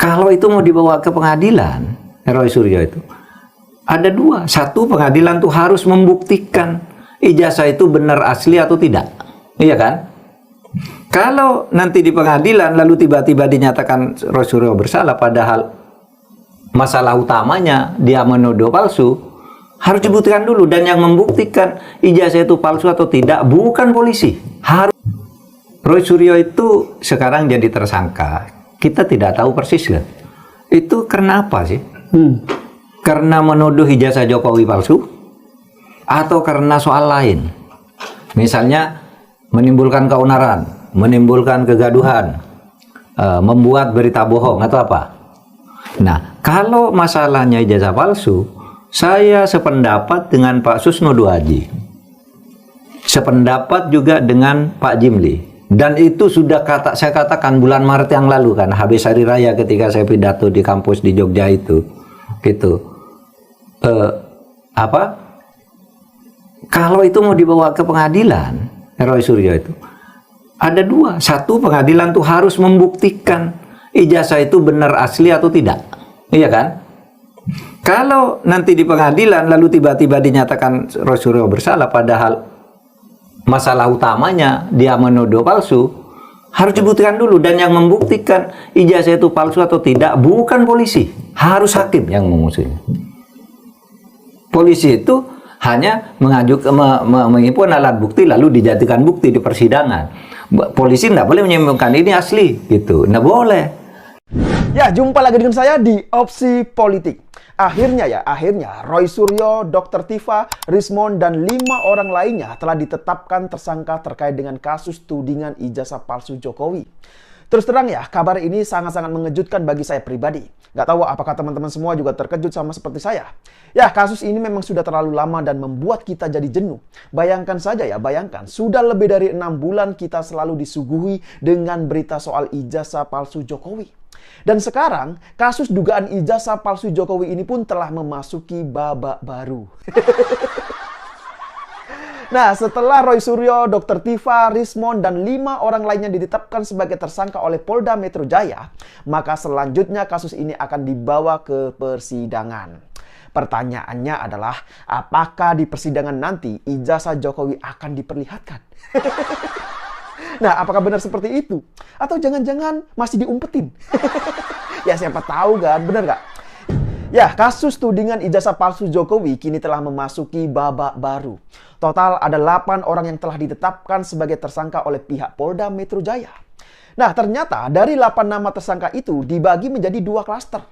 Kalau itu mau dibawa ke pengadilan, Roy Suryo itu ada dua. Satu, pengadilan tuh harus membuktikan ijazah itu benar asli atau tidak. Iya kan? Kalau nanti di pengadilan lalu tiba-tiba dinyatakan Roy Suryo bersalah padahal masalah utamanya dia menuduh palsu, harus dibuktikan dulu. Dan yang membuktikan ijazah itu palsu atau tidak bukan polisi. Harus. Roy Suryo itu sekarang jadi tersangka. Kita tidak tahu persis kan. Itu karena apa sih? Karena menuduh ijazah Jokowi palsu? Atau karena soal lain? Misalnya menimbulkan keonaran, menimbulkan kegaduhan, membuat berita bohong atau apa? Nah, kalau masalahnya ijazah palsu, saya sependapat dengan Pak Susno Duaji. Sependapat juga dengan Pak Jimli. Dan itu sudah saya katakan bulan Maret yang lalu kan, habis hari raya ketika saya pidato di kampus di Jogja itu. Gitu. Kalau itu mau dibawa ke pengadilan, Roy Suryo itu ada dua. Satu, pengadilan tuh harus membuktikan ijazah itu benar asli atau tidak. Iya kan? Kalau nanti di pengadilan lalu tiba-tiba dinyatakan Roy Suryo bersalah padahal masalah utamanya dia menuduh palsu, harus dibuktikan dulu. Dan yang membuktikan ijazah itu palsu atau tidak bukan polisi, harus hakim yang mengusulnya. Polisi itu hanya mengimpun alat bukti lalu dijadikan bukti di persidangan. Polisi tidak boleh menyimpulkan ini asli, gitu. Tidak boleh. Ya, jumpa lagi dengan saya di Opsi Politik. Akhirnya Roy Suryo, Dr. Tifa, Rismond, dan 5 orang lainnya telah ditetapkan tersangka terkait dengan kasus tudingan ijazah palsu Jokowi. Terus terang ya, kabar ini sangat-sangat mengejutkan bagi saya pribadi. Gak tahu apakah teman-teman semua juga terkejut sama seperti saya. Ya, kasus ini memang sudah terlalu lama dan membuat kita jadi jenuh. Bayangkan saja ya, sudah lebih dari 6 bulan kita selalu disuguhi dengan berita soal ijazah palsu Jokowi. Dan sekarang, kasus dugaan ijazah palsu Jokowi ini pun telah memasuki babak baru. Nah, setelah Roy Suryo, Dr. Tifa, Rismond, dan 5 orang lainnya ditetapkan sebagai tersangka oleh Polda Metro Jaya, maka selanjutnya kasus ini akan dibawa ke persidangan. Pertanyaannya adalah, apakah di persidangan nanti ijazah Jokowi akan diperlihatkan? Nah, apakah benar seperti itu? Atau jangan-jangan masih diumpetin? Ya, siapa tahu kan, benar nggak? Ya, kasus tudingan ijazah palsu Jokowi kini telah memasuki babak baru. Total ada 8 orang yang telah ditetapkan sebagai tersangka oleh pihak Polda Metro Jaya. Nah, ternyata dari 8 nama tersangka itu dibagi menjadi 2 klaster.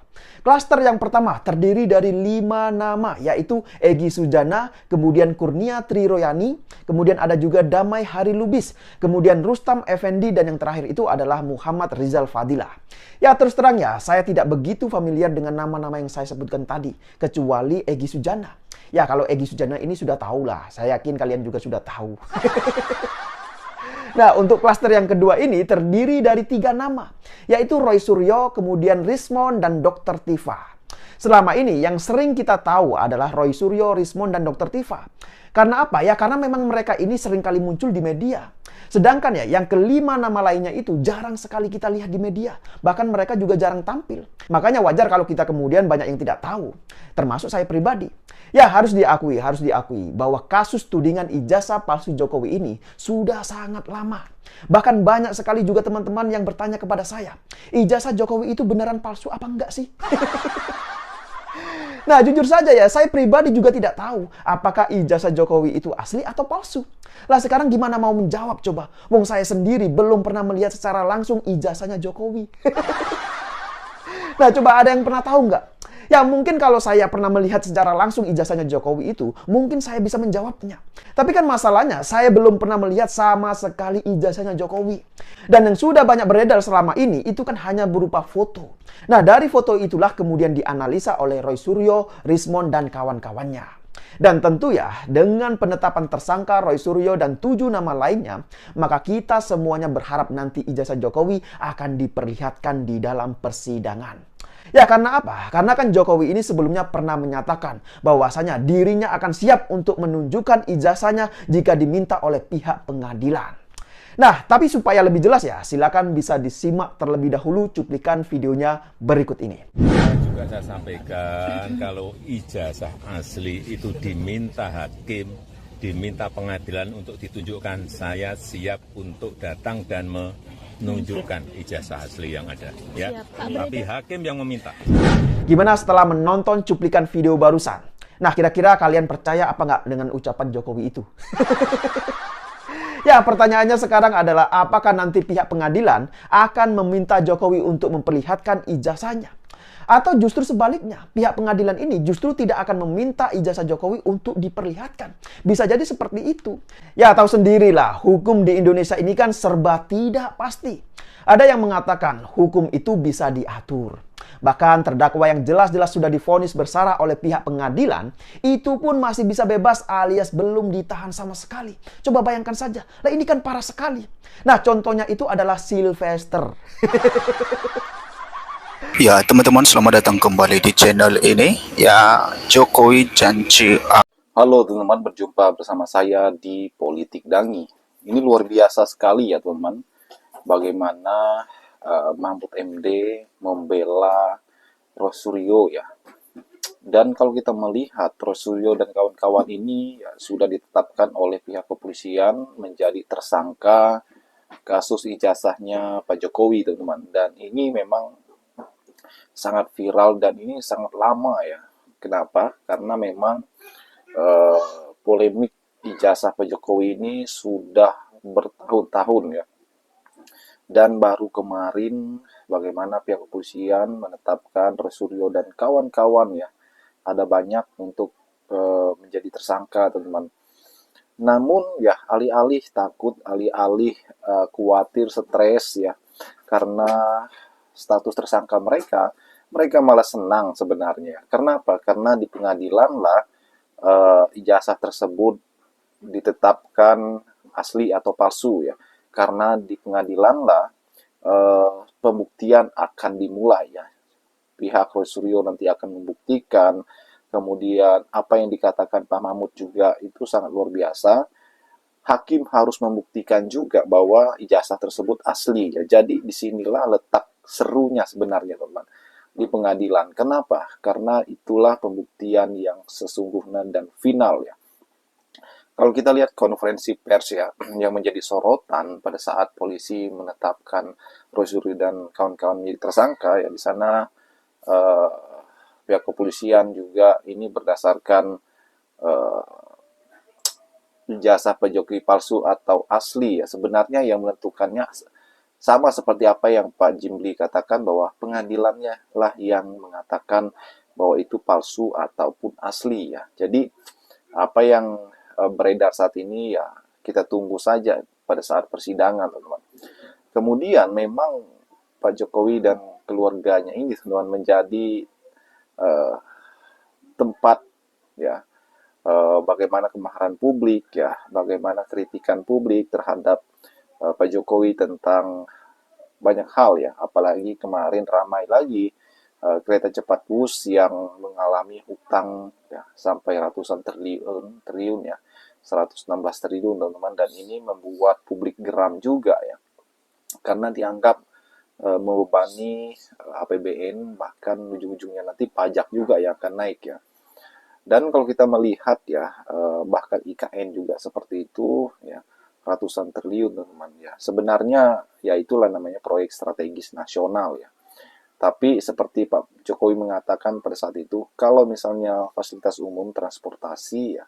Klaster yang pertama terdiri dari 5 nama, yaitu Egy Sujana, kemudian Kurnia Triroyani, kemudian ada juga Damai Hari Lubis, kemudian Rustam Effendi, dan yang terakhir itu adalah Muhammad Rizal Fadilah. Ya, terus terang ya, saya tidak begitu familiar dengan nama-nama yang saya sebutkan tadi, kecuali Egy Sujana. Ya, kalau Egy Sujana ini sudah tahu lah, saya yakin kalian juga sudah tahu. Nah, untuk klaster yang kedua ini terdiri dari 3 nama, yaitu Roy Suryo, kemudian Rismond, dan Dr. Tifa. Selama ini yang sering kita tahu adalah Roy Suryo, Rismond, dan Dr. Tifa. Karena apa? Ya, karena memang mereka ini sering kali muncul di media. Sedangkan ya, yang kelima nama lainnya itu jarang sekali kita lihat di media. Bahkan mereka juga jarang tampil. Makanya wajar kalau kita kemudian banyak yang tidak tahu. Termasuk saya pribadi. Ya, harus diakui bahwa kasus tudingan ijazah palsu Jokowi ini sudah sangat lama. Bahkan banyak sekali juga teman-teman yang bertanya kepada saya, ijazah Jokowi itu beneran palsu apa enggak sih? Nah, jujur saja ya, saya pribadi juga tidak tahu apakah ijazah Jokowi itu asli atau palsu. Lah sekarang gimana mau menjawab coba? Wong saya sendiri belum pernah melihat secara langsung ijazahnya Jokowi. Nah, coba ada yang pernah tahu nggak? Ya, mungkin kalau saya pernah melihat secara langsung ijazahnya Jokowi itu, mungkin saya bisa menjawabnya. Tapi kan masalahnya, saya belum pernah melihat sama sekali ijazahnya Jokowi. Dan yang sudah banyak beredar selama ini, itu kan hanya berupa foto. Nah, dari foto itulah kemudian dianalisa oleh Roy Suryo, Rismond, dan kawan-kawannya. Dan tentu ya, dengan penetapan tersangka Roy Suryo dan 7 nama lainnya, maka kita semuanya berharap nanti ijazah Jokowi akan diperlihatkan di dalam persidangan. Ya, karena apa? Karena kan Jokowi ini sebelumnya pernah menyatakan bahwasanya dirinya akan siap untuk menunjukkan ijazahnya jika diminta oleh pihak pengadilan. Nah, tapi supaya lebih jelas ya, silakan bisa disimak terlebih dahulu cuplikan videonya berikut ini. Juga saya sampaikan kalau ijazah asli itu diminta hakim, diminta pengadilan untuk ditunjukkan, saya siap untuk datang dan menunjukkan ijazah asli yang ada. Ya, tapi hakim yang meminta. Gimana setelah menonton cuplikan video barusan? Nah, kira-kira kalian percaya apa nggak dengan ucapan Jokowi itu? Ya, pertanyaannya sekarang adalah apakah nanti pihak pengadilan akan meminta Jokowi untuk memperlihatkan ijazahnya? Atau justru sebaliknya, pihak pengadilan ini justru tidak akan meminta ijazah Jokowi untuk diperlihatkan. Bisa jadi seperti itu. Ya, tahu sendirilah, hukum di Indonesia ini kan serba tidak pasti. Ada yang mengatakan hukum itu bisa diatur. Bahkan terdakwa yang jelas-jelas sudah divonis bersalah oleh pihak pengadilan, itu pun masih bisa bebas alias belum ditahan sama sekali. Coba bayangkan saja, lah ini kan parah sekali. Nah, contohnya itu adalah Sylvester. Ya, teman-teman, selamat datang kembali di channel ini. Ya, Jokowi janji. Halo teman-teman, berjumpa bersama saya di Politik Dangi. Ini luar biasa sekali ya teman-teman. Bagaimana Mahfud MD membela Rosuryo ya. Dan kalau kita melihat Rosuryo dan kawan-kawan ini ya, sudah ditetapkan oleh pihak kepolisian menjadi tersangka kasus ijazahnya Pak Jokowi teman-teman. Dan ini memang sangat viral dan ini sangat lama ya. Kenapa? Karena memang polemik ijazah Pak Jokowi ini sudah bertahun-tahun ya. Dan baru kemarin bagaimana pihak kepolisian menetapkan Rosuryo dan kawan-kawan ya. Ada banyak untuk menjadi tersangka teman-teman. Namun ya alih-alih takut, alih-alih khawatir, stres ya. Karena status tersangka mereka malah senang sebenarnya. Karena apa? Karena di pengadilan lah ijazah tersebut ditetapkan asli atau palsu ya. Karena di pengadilan lah pembuktian akan dimulai ya. Pihak Rosuryo nanti akan membuktikan, kemudian apa yang dikatakan Pak Mahfud juga itu sangat luar biasa. Hakim harus membuktikan juga bahwa ijazah tersebut asli ya. Jadi disinilah letak serunya sebenarnya teman di pengadilan. Kenapa? Karena itulah pembuktian yang sesungguhnya dan final ya. Kalau kita lihat konferensi pers ya, yang menjadi sorotan pada saat polisi menetapkan Rosuryo dan kawan-kawan menjadi tersangka ya, di sana pihak kepolisian juga ini berdasarkan ijazah Pak Jokowi palsu atau asli ya. Sebenarnya yang menentukannya sama seperti apa yang Pak Jimli katakan, bahwa pengadilannya lah yang mengatakan bahwa itu palsu ataupun asli ya. Jadi apa yang beredar saat ini ya kita tunggu saja pada saat persidangan teman-teman. Kemudian memang Pak Jokowi dan keluarganya ini teman-teman menjadi tempat ya bagaimana kemarahan publik ya, bagaimana kritikan publik terhadap Pak Jokowi tentang banyak hal ya, apalagi kemarin ramai lagi kereta cepat bus yang mengalami hutang ya sampai ratusan triliun ya, 116 triliun teman-teman, dan ini membuat publik geram juga ya, karena dianggap membebani APBN, bahkan ujung-ujungnya nanti pajak juga yang akan naik ya. Dan kalau kita melihat ya bahkan IKN juga seperti itu ya, ratusan triliun teman-teman ya. Sebenarnya ya itulah namanya proyek strategis nasional ya. Tapi seperti Pak Jokowi mengatakan pada saat itu, kalau misalnya fasilitas umum transportasi ya,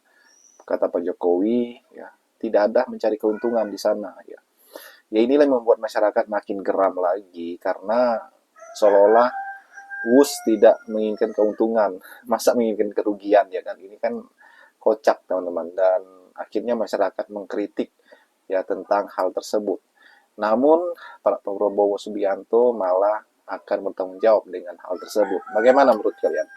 kata Pak Jokowi ya, tidak ada mencari keuntungan di sana ya. Ya inilah yang membuat masyarakat makin geram lagi, karena seolah-olah WUS tidak menginginkan keuntungan, masa menginginkan kerugian ya kan. Ini kan kocak teman-teman, dan akhirnya masyarakat mengkritik ya tentang hal tersebut. Namun Pak Prabowo Subianto malah akan bertanggung jawab dengan hal tersebut. Bagaimana menurut kalian?